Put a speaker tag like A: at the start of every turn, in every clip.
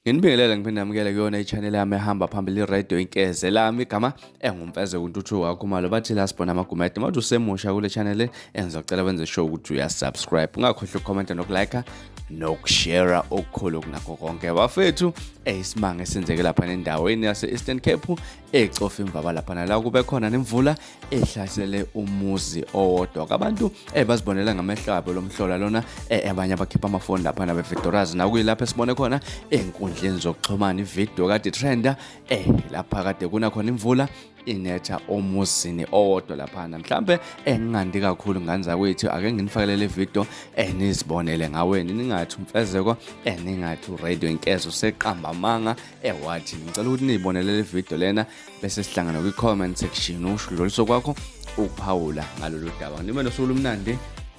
A: Nginibingelele ngiphinde namukele kuyona i-channel yami ehamba phambili i-radio inkeze lami igama engumfeze uNtuthu wakho malo bathi la sibona amagumede manje usemusha kule channel engizocela wenze sure ukuthi uyasubscribe ungakhohlwa ukucomment nokulike nokushare okukhulu kunakho konke bafethu isimanga esenzeke lapha endaweni yaseEastern Cape eCofimvaba lapha la kube khona nemvula ehlasele umuzi owodwa abantu bazibonela ngamehlabo lomhlola lona abanye abakhipha amafoni lapha nabevidoras nakuyilapha sibone khona enkundleni zokuxhumana ivideo kade trenda lapha kade kuna khona imvula enethe omuzini owodwa lapha mhlambe engingandi kakhulu nganza kwethu ake nginifakelele video nizibonele ngaweni ningathi umfezeko ningathi uradio inkezo seqamba manga wathi ngicela ukuthi nizibonele le video lena bese sihlangana kwi-comment section ushudluliso kwakho ukuphawula ngalolu daba nibe nosuku lumnandi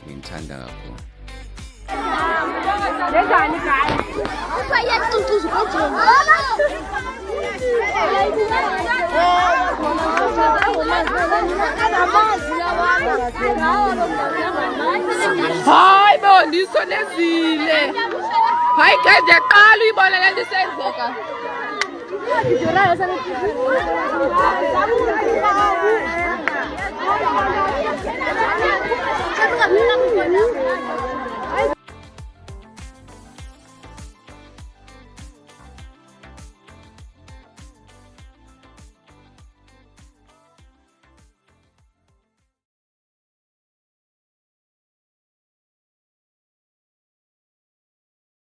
A: ngithanda kakhulu
B: Lezani kai? Usayacucuza konje.
C: Hayi bo ndisonezile. Hayi guys yaqala uyibona le nto isenzeka.
B: Ngidora yosana.